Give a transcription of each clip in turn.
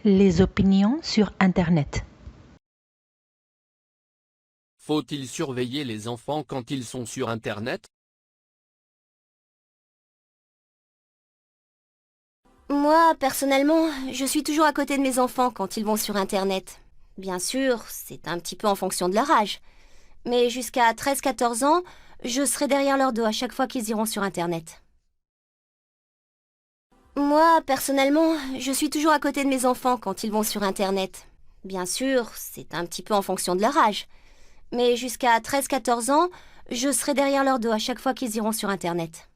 Les opinions sur Internet. Faut-il surveiller les enfants quand ils sont sur Internet? Moi, personnellement, je suis toujours à côté de mes enfants quand ils vont sur Internet. Bien sûr, c'est un petit peu en fonction de leur âge. Mais jusqu'à 13-14 ans, je serai derrière leur dos à chaque fois qu'ils iront sur Internet. Moi, personnellement, je suis toujours à côté de mes enfants quand ils vont sur Internet. Bien sûr, c'est un petit peu en fonction de leur âge. Mais jusqu'à 13-14 ans, je serai derrière leur dos à chaque fois qu'ils iront sur Internet.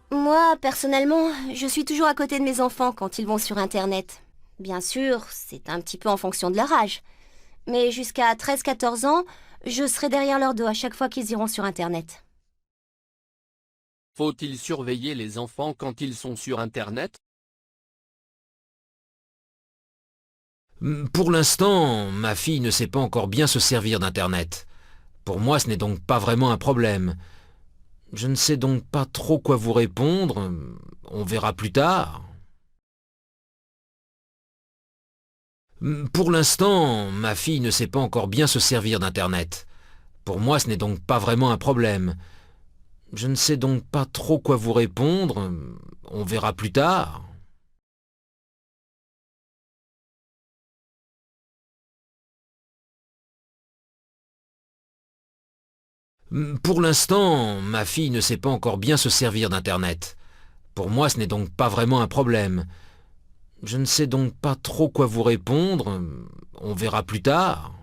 Moi, personnellement, je suis toujours à côté de mes enfants quand ils vont sur Internet. Bien sûr, c'est un petit peu en fonction de leur âge. Mais jusqu'à 13-14 ans, je serai derrière leur dos à chaque fois qu'ils iront sur Internet. Faut-il surveiller les enfants quand ils sont sur Internet? Pour l'instant, ma fille ne sait pas encore bien se servir d'Internet. Pour moi, ce n'est donc pas vraiment un problème. Je ne sais donc pas trop quoi vous répondre. On verra plus tard. Pour l'instant, ma fille ne sait pas encore bien se servir d'Internet. Pour moi, ce n'est donc pas vraiment un problème. Je ne sais donc pas trop quoi vous répondre. On verra plus tard. Pour l'instant, ma fille ne sait pas encore bien se servir d'Internet. Pour moi, ce n'est donc pas vraiment un problème. Je ne sais donc pas trop quoi vous répondre. On verra plus tard.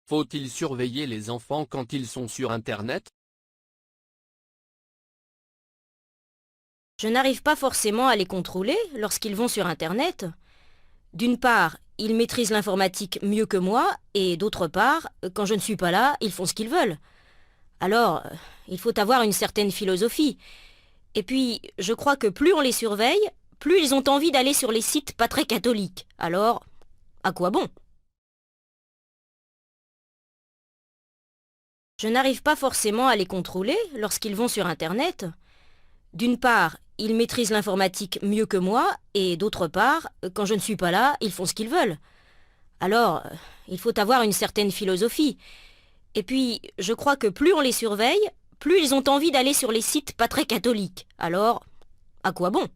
Faut-il surveiller les enfants quand ils sont sur Internet? Je n'arrive pas forcément à les contrôler lorsqu'ils vont sur Internet. D'une part, ils maîtrisent l'informatique mieux que moi, et d'autre part, quand je ne suis pas là, ils font ce qu'ils veulent. Alors, il faut avoir une certaine philosophie. Et puis, je crois que plus on les surveille, plus ils ont envie d'aller sur les sites pas très catholiques. Alors, à quoi bon? Je n'arrive pas forcément à les contrôler lorsqu'ils vont sur Internet. D'une part, ils maîtrisent l'informatique mieux que moi, et d'autre part, quand je ne suis pas là, ils font ce qu'ils veulent. Alors, il faut avoir une certaine philosophie. Et puis, je crois que plus on les surveille, plus ils ont envie d'aller sur les sites pas très catholiques. Alors, à quoi bon?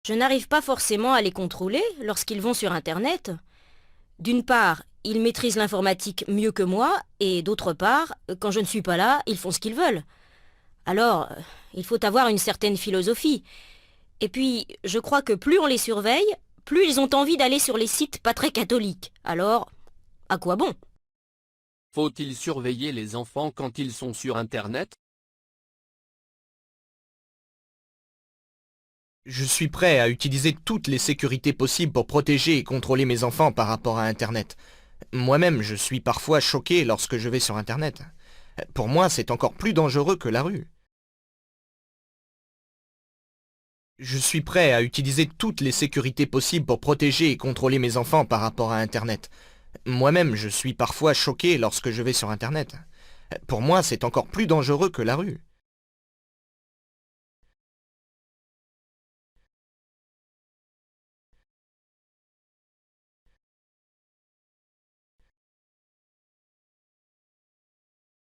Je n'arrive pas forcément à les contrôler lorsqu'ils vont sur Internet. D'une part, ils maîtrisent l'informatique mieux que moi, et d'autre part, quand je ne suis pas là, ils font ce qu'ils veulent. Alors, il faut avoir une certaine philosophie. Et puis, je crois que plus on les surveille, plus ils ont envie d'aller sur les sites pas très catholiques. Alors, à quoi bon? Faut-il surveiller les enfants quand ils sont sur Internet? Je suis prêt à utiliser toutes les sécurités possibles pour protéger et contrôler mes enfants par rapport à Internet. Moi-même, je suis parfois choqué lorsque je vais sur Internet. Pour moi, c'est encore plus dangereux que la rue. Je suis prêt à utiliser toutes les sécurités possibles pour protéger et contrôler mes enfants par rapport à Internet. Moi-même, je suis parfois choqué lorsque je vais sur Internet. Pour moi, c'est encore plus dangereux que la rue.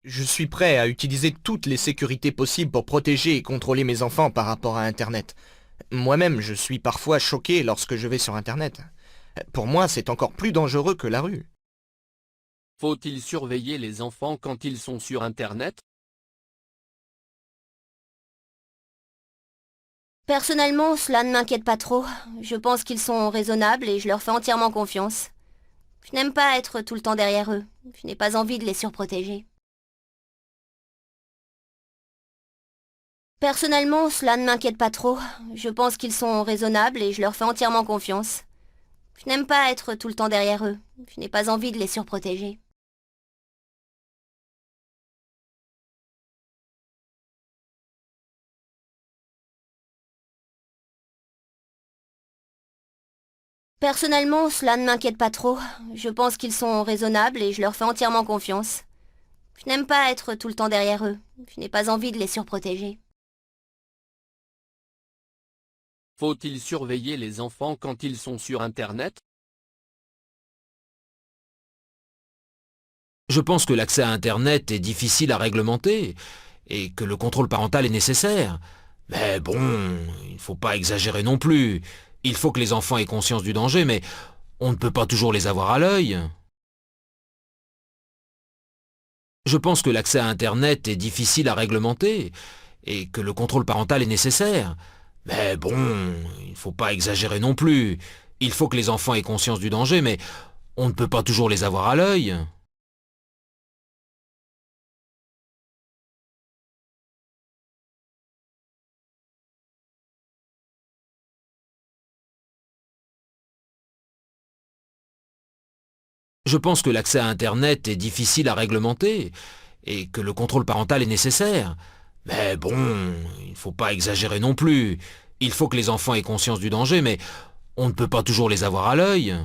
Je suis prêt à utiliser toutes les sécurités possibles pour protéger et contrôler mes enfants par rapport à Internet. Moi-même, je suis parfois choqué lorsque je vais sur Internet. Pour moi, c'est encore plus dangereux que la rue. Faut-il surveiller les enfants quand ils sont sur Internet? Personnellement, cela ne m'inquiète pas trop. Je pense qu'ils sont raisonnables et je leur fais entièrement confiance. Je n'aime pas être tout le temps derrière eux. Je n'ai pas envie de les surprotéger. Personnellement, cela ne m'inquiète pas trop. Je pense qu'ils sont raisonnables et je leur fais entièrement confiance. Je n'aime pas être tout le temps derrière eux. Je n'ai pas envie de les surprotéger. Personnellement, cela ne m'inquiète pas trop. Je pense qu'ils sont raisonnables et je leur fais entièrement confiance. Je n'aime pas être tout le temps derrière eux. Je n'ai pas envie de les surprotéger. Faut-il surveiller les enfants quand ils sont sur Internet? Je pense que l'accès à Internet est difficile à réglementer et que le contrôle parental est nécessaire. Mais bon, il ne faut pas exagérer non plus. Il faut que les enfants aient conscience du danger, mais on ne peut pas toujours les avoir à l'œil. Je pense que l'accès à Internet est difficile à réglementer et que le contrôle parental est nécessaire. Mais bon, il ne faut pas exagérer non plus. Il faut que les enfants aient conscience du danger, mais on ne peut pas toujours les avoir à l'œil. Je pense que l'accès à Internet est difficile à réglementer et que le contrôle parental est nécessaire. Mais bon, il ne faut pas exagérer non plus. Il faut que les enfants aient conscience du danger, mais on ne peut pas toujours les avoir à l'œil.